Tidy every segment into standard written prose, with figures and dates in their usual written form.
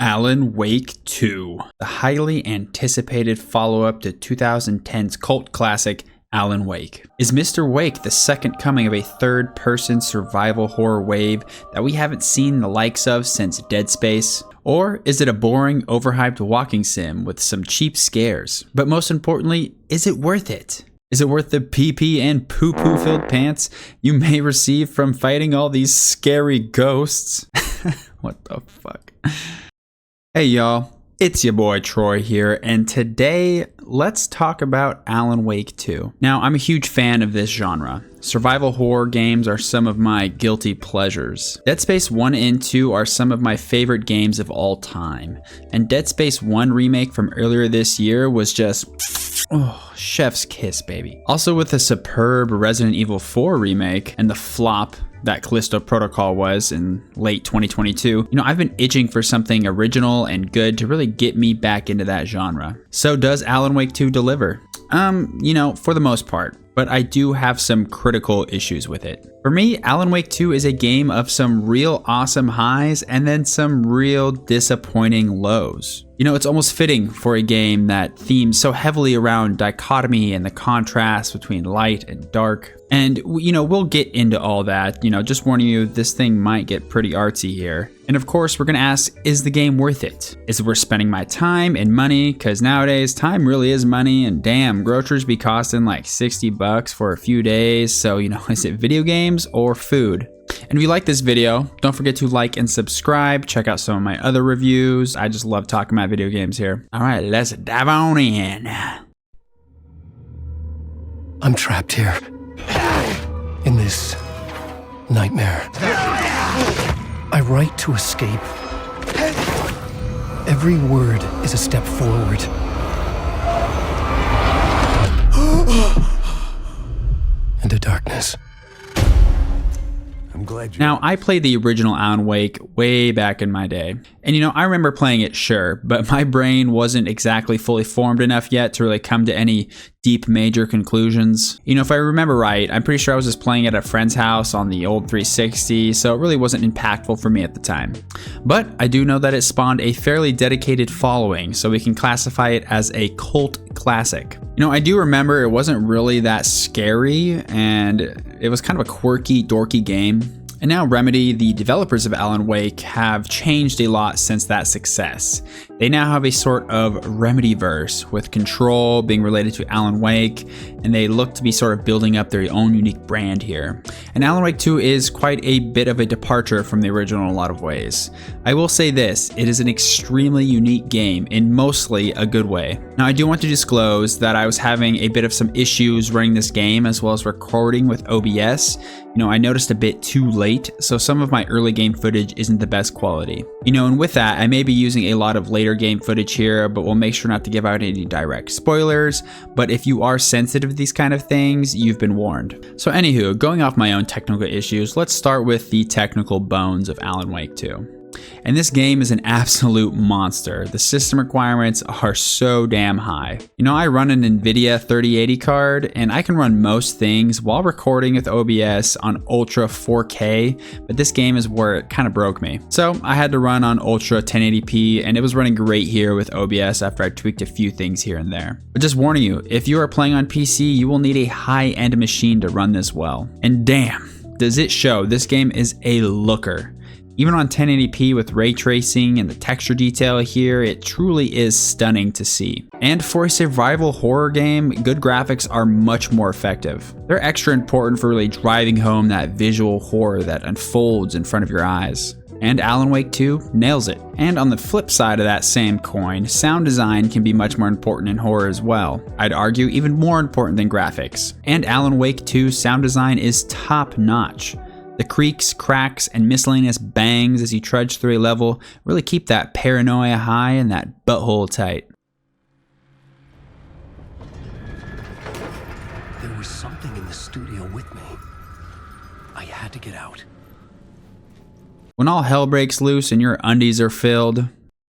Alan Wake 2, the highly anticipated follow-up to 2010's cult classic Alan Wake. Is Mr. Wake the second coming of a third-person survival horror wave that we haven't seen the likes of since Dead Space? Or is it a boring, overhyped walking sim with some cheap scares? But most importantly, is it worth it? Is it worth the pee-pee and poo-poo filled pants you may receive from fighting all these scary ghosts? What the fuck? Hey y'all, it's your boy Troy here, and today let's talk about Alan Wake 2. Now, I'm a huge fan of this genre. Survival horror games are some of my guilty pleasures. Dead Space 1 and 2 are some of my favorite games of all time, and Dead Space 1 remake from earlier this year was just, oh, chef's kiss, baby. Also with the superb Resident Evil 4 remake and the flop that Callisto Protocol was in late 2022, I've been itching for something original and good to really get me back into that genre. So does Alan Wake 2 deliver? For the most part, but I do have some critical issues with it. For me, Alan Wake 2 is a game of some real awesome highs and then some real disappointing lows. It's almost fitting for a game that themes so heavily around dichotomy and the contrast between light and dark. And, we'll get into all that. Just warning you, this thing might get pretty artsy here. And of course, we're gonna ask, is the game worth it? Is it worth spending my time and money? Because nowadays, time really is money, and damn, groceries be costing like 60 bucks for a few days. So, is it video games or food? And if you like this video, don't forget to like and subscribe. Check out some of my other reviews. I just love talking about video games here. All right, let's dive on in. I'm trapped here in this nightmare. I write to escape. Every word is a step forward. Into darkness. Now, I played the original Alan Wake way back in my day. And I remember playing it, sure, but my brain wasn't exactly fully formed enough yet to really come to any deep major conclusions. If I remember right, I'm pretty sure I was just playing at a friend's house on the old 360, so it really wasn't impactful for me at the time. But I do know that it spawned a fairly dedicated following, so we can classify it as a cult classic. I do remember it wasn't really that scary, and it was kind of a quirky, dorky game. And now Remedy, the developers of Alan Wake, have changed a lot since that success. They now have a sort of Remedy-verse, with Control being related to Alan Wake, and they look to be sort of building up their own unique brand here. And Alan Wake 2 is quite a bit of a departure from the original in a lot of ways. I will say this, it is an extremely unique game in mostly a good way. Now I do want to disclose that I was having a bit of some issues running this game as well as recording with OBS. I noticed a bit too late, so some of my early game footage isn't the best quality. And with that, I may be using a lot of later game footage here, but we'll make sure not to give out any direct spoilers. But if you are sensitive to these kind of things, you've been warned. So anywho, going off my own technical issues, let's start with the technical bones of Alan Wake 2. And this game is an absolute monster. The system requirements are so damn high. I run an NVIDIA 3080 card, and I can run most things while recording with OBS on Ultra 4K, but this game is where it kind of broke me. So I had to run on Ultra 1080p, and it was running great here with OBS after I tweaked a few things here and there. But just warning you, if you are playing on PC, you will need a high-end machine to run this well. And damn, does it show, this game is a looker. Even on 1080p with ray tracing and the texture detail here, it truly is stunning to see. And for a survival horror game, good graphics are much more effective. They're extra important for really driving home that visual horror that unfolds in front of your eyes. And Alan Wake 2 nails it. And on the flip side of that same coin, sound design can be much more important in horror as well. I'd argue even more important than graphics. And Alan Wake 2's sound design is top notch. The creaks, cracks, and miscellaneous bangs as you trudge through a level really keep that paranoia high and that butthole tight. There was something in the studio with me. I had to get out. When all hell breaks loose and your undies are filled,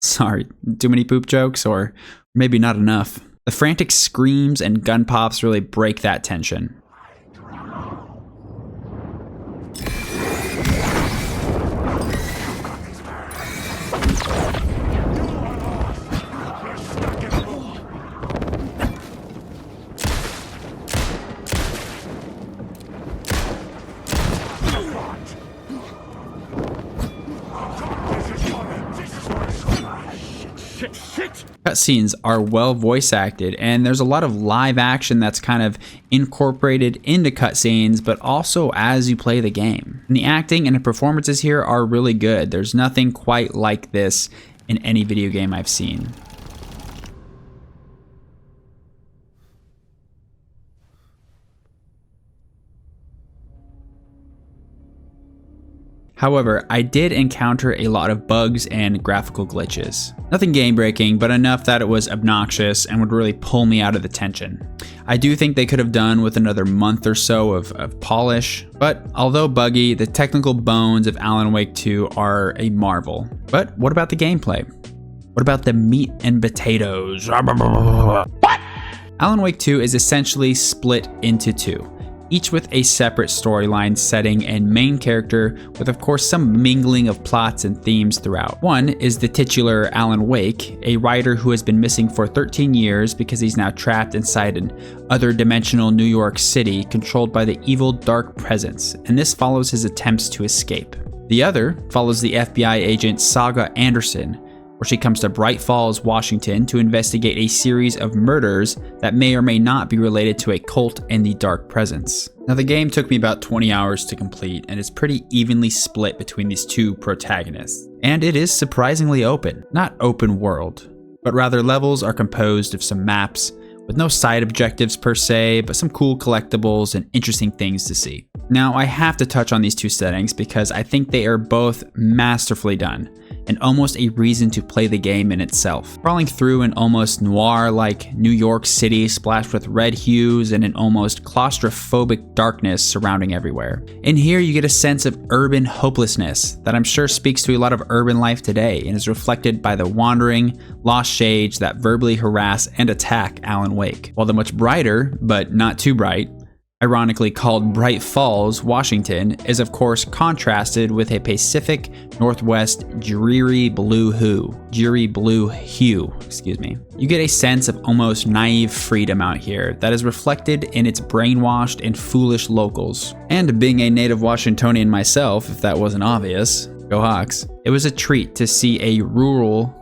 sorry, too many poop jokes, or maybe not enough. The frantic screams and gun pops really break that tension. Cutscenes are well voice acted, and there's a lot of live action that's kind of incorporated into cutscenes, but also as you play the game. And the acting and the performances here are really good. There's nothing quite like this in any video game I've seen. However, I did encounter a lot of bugs and graphical glitches. Nothing game-breaking, but enough that it was obnoxious and would really pull me out of the tension. I do think they could have done with another month or so of polish, but although buggy, the technical bones of Alan Wake 2 are a marvel. But what about the gameplay? What about the meat and potatoes? What? Alan Wake 2 is essentially split into two, each with a separate storyline, setting, and main character, with of course some mingling of plots and themes throughout. One is the titular Alan Wake, a writer who has been missing for 13 years because he's now trapped inside an other-dimensional New York City controlled by the evil Dark Presence, and this follows his attempts to escape. The other follows the FBI agent Saga Anderson, where she comes to Bright Falls, Washington to investigate a series of murders that may or may not be related to a cult and the Dark Presence. Now, the game took me about 20 hours to complete, and is pretty evenly split between these two protagonists. And it is surprisingly open. Not open world, but rather levels are composed of some maps with no side objectives per se, but some cool collectibles and interesting things to see. Now, I have to touch on these two settings because I think they are both masterfully done, and almost a reason to play the game in itself. Crawling through an almost noir-like New York City splashed with red hues and an almost claustrophobic darkness surrounding everywhere. In here, you get a sense of urban hopelessness that I'm sure speaks to a lot of urban life today and is reflected by the wandering, lost shades that verbally harass and attack Alan Wake. While the much brighter, but not too bright, ironically called Bright Falls, Washington, is of course contrasted with a Pacific Northwest dreary blue hue. You get a sense of almost naive freedom out here that is reflected in its brainwashed and foolish locals. And being a native Washingtonian myself, if that wasn't obvious, go Hawks, it was a treat to see a rural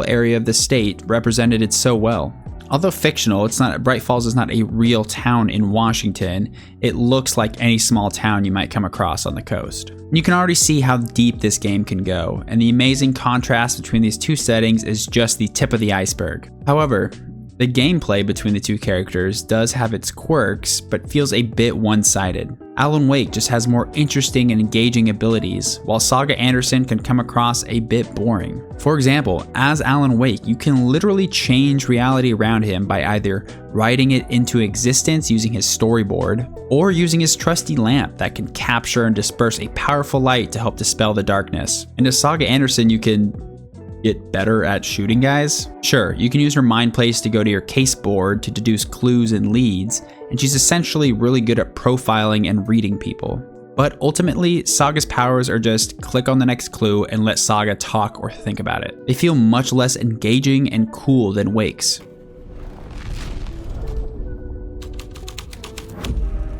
area of the state represented so well. Although fictional, Bright Falls is not a real town in Washington. It looks like any small town you might come across on the coast. You can already see how deep this game can go, and the amazing contrast between these two settings is just the tip of the iceberg. However, the gameplay between the two characters does have its quirks, but feels a bit one-sided. Alan Wake just has more interesting and engaging abilities, while Saga Anderson can come across a bit boring. For example, as Alan Wake, you can literally change reality around him by either writing it into existence using his storyboard, or using his trusty lamp that can capture and disperse a powerful light to help dispel the darkness. And as Saga Anderson, you can get better at shooting guys. Sure, you can use her mind place to go to your case board to deduce clues and leads, and she's essentially really good at profiling and reading people. But ultimately, Saga's powers are just click on the next clue and let Saga talk or think about it. They feel much less engaging and cool than Wake's.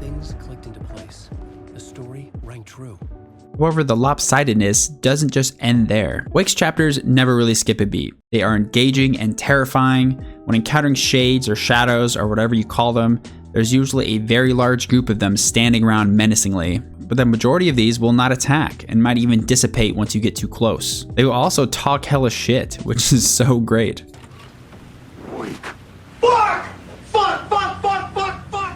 Things clicked into place. The story rang true. However, the lopsidedness doesn't just end there. Wake's chapters never really skip a beat. They are engaging and terrifying. When encountering shades or shadows or whatever you call them, there's usually a very large group of them standing around menacingly. But the majority of these will not attack and might even dissipate once you get too close. They will also talk hella shit, which is so great.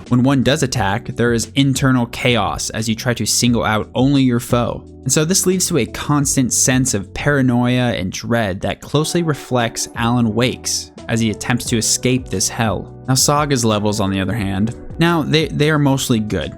When one does attack, there is internal chaos as you try to single out only your foe. And so this leads to a constant sense of paranoia and dread that closely reflects Alan Wake's as he attempts to escape this hell. Now, Saga's levels, on the other hand, they are mostly good,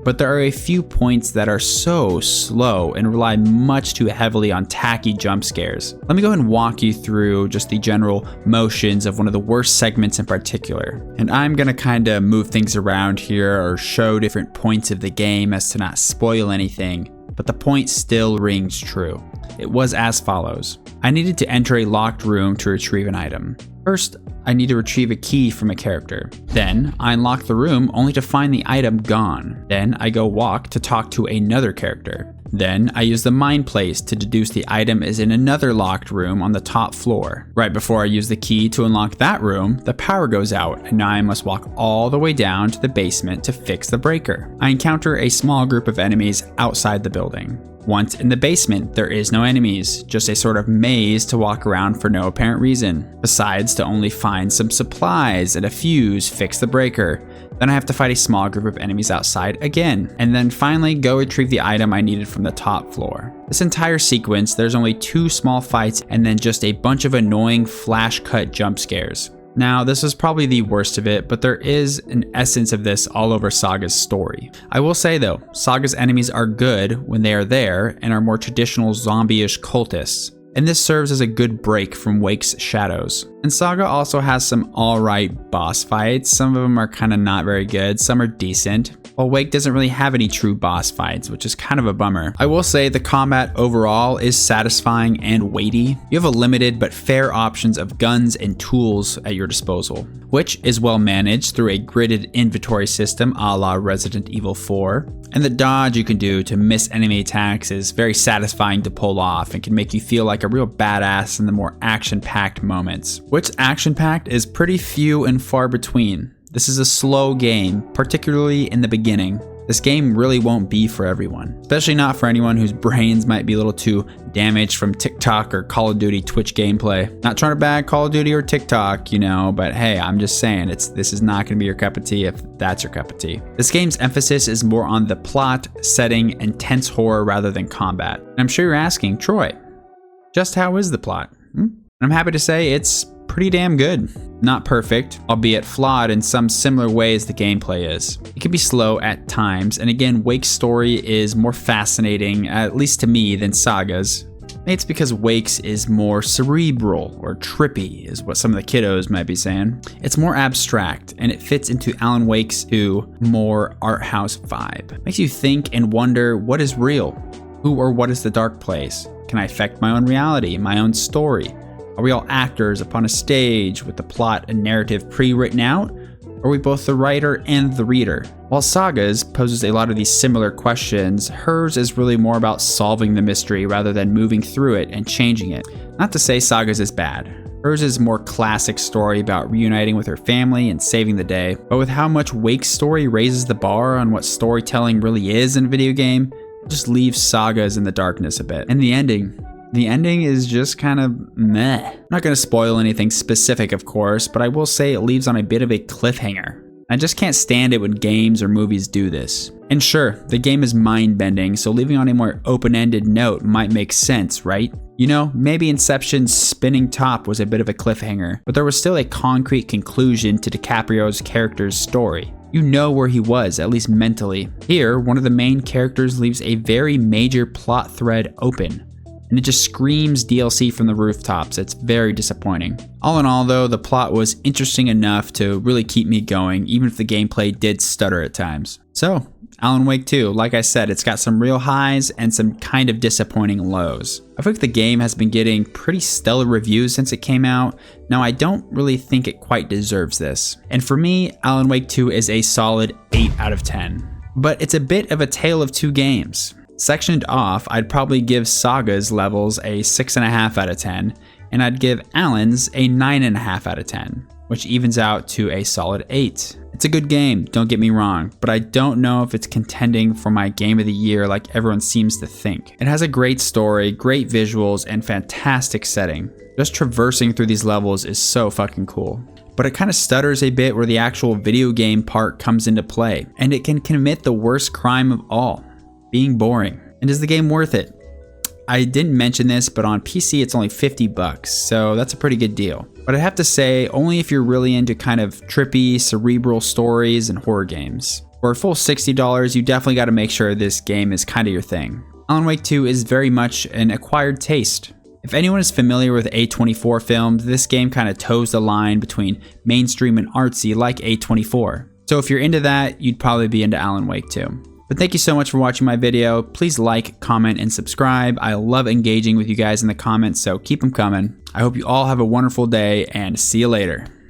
but there are a few points that are so slow and rely much too heavily on tacky jump scares. Let me go ahead and walk you through just the general motions of one of the worst segments in particular. And I'm gonna kind of move things around here or show different points of the game as to not spoil anything, but the point still rings true. It was as follows. I needed to enter a locked room to retrieve an item. First, I need to retrieve a key from a character. Then, I unlock the room only to find the item gone. Then, I go walk to talk to another character. Then I use the mind place to deduce the item is in another locked room on the top floor. Right before I use the key to unlock that room, the power goes out and now I must walk all the way down to the basement to fix the breaker. I encounter a small group of enemies outside the building. Once in the basement, there is no enemies, just a sort of maze to walk around for no apparent reason, besides to only find some supplies and a fuse, fix the breaker. Then I have to fight a small group of enemies outside again, and then finally go retrieve the item I needed from the top floor. This entire sequence, there's only 2 small fights and then just a bunch of annoying flash cut jump scares. Now, this is probably the worst of it, but there is an essence of this all over Saga's story. I will say though, Saga's enemies are good when they are there and are more traditional zombie-ish cultists, and this serves as a good break from Wake's shadows. And Saga also has some alright boss fights. Some of them are kind of not very good, some are decent, while Wake doesn't really have any true boss fights, which is kind of a bummer. I will say the combat overall is satisfying and weighty. You have a limited but fair options of guns and tools at your disposal, which is well managed through a gridded inventory system a la Resident Evil 4. And the dodge you can do to miss enemy attacks is very satisfying to pull off and can make you feel like a real badass in the more action-packed moments. Which action-packed is pretty few and far between. This is a slow game, particularly in the beginning. This game really won't be for everyone, especially not for anyone whose brains might be a little too damaged from TikTok or Call of Duty Twitch gameplay. Not trying to bag Call of Duty or TikTok, you know, but hey, I'm just saying this is not going to be your cup of tea if that's your cup of tea. This game's emphasis is more on the plot, setting, and tense horror rather than combat. And I'm sure you're asking, Troy, just how is the plot? And I'm happy to say it's pretty damn good. Not perfect, albeit flawed in some similar ways the gameplay is. It can be slow at times, and again, Wake's story is more fascinating, at least to me, than Saga's. Maybe it's because Wake's is more cerebral or trippy, is what some of the kiddos might be saying. It's more abstract, and it fits into Alan Wake's 2 more art house vibe. Makes you think and wonder, what is real? Who or what is the dark place? Can I affect my own reality, my own story? Are we all actors upon a stage with the plot and narrative pre-written out? Or are we both the writer and the reader? While Saga's poses a lot of these similar questions, hers is really more about solving the mystery rather than moving through it and changing it. Not to say Saga's is bad. Hers is more classic story about reuniting with her family and saving the day, but with how much Wake's story raises the bar on what storytelling really is in a video game, it just leaves Saga's in the darkness a bit. And the ending is just kind of meh. I'm not going to spoil anything specific, of course, but I will say it leaves on a bit of a cliffhanger. I just can't stand it when games or movies do this. And sure, the game is mind-bending, so leaving on a more open-ended note might make sense, right? You know, maybe Inception's spinning top was a bit of a cliffhanger, but there was still a concrete conclusion to DiCaprio's character's story. You know where he was, at least mentally. Here, one of the main characters leaves a very major plot thread open, and it just screams DLC from the rooftops. It's very disappointing. All in all though, the plot was interesting enough to really keep me going, even if the gameplay did stutter at times. So, Alan Wake 2, like I said, it's got some real highs and some kind of disappointing lows. I think the game has been getting pretty stellar reviews since it came out. Now, I don't really think it quite deserves this. And for me, Alan Wake 2 is a solid 8 out of 10. But it's a bit of a tale of two games. Sectioned off, I'd probably give Saga's levels a 6.5 out of 10, and I'd give Alan's a 9.5 out of 10, which evens out to a solid 8. It's a good game, don't get me wrong, but I don't know if it's contending for my game of the year like everyone seems to think. It has a great story, great visuals, and fantastic setting. Just traversing through these levels is so fucking cool. But it kind of stutters a bit where the actual video game part comes into play, and it can commit the worst crime of all, being boring. And is the game worth it? I didn't mention this, but on PC it's only $50, so that's a pretty good deal. But I have to say, only if you're really into kind of trippy, cerebral stories and horror games. For a full $60, you definitely got to make sure this game is kind of your thing. Alan Wake 2 is very much an acquired taste. If anyone is familiar with A24 films, this game kind of toes the line between mainstream and artsy like A24. So if you're into that, you'd probably be into Alan Wake 2. But thank you so much for watching my video. Please like, comment, and subscribe. I love engaging with you guys in the comments, so keep them coming. I hope you all have a wonderful day, and see you later.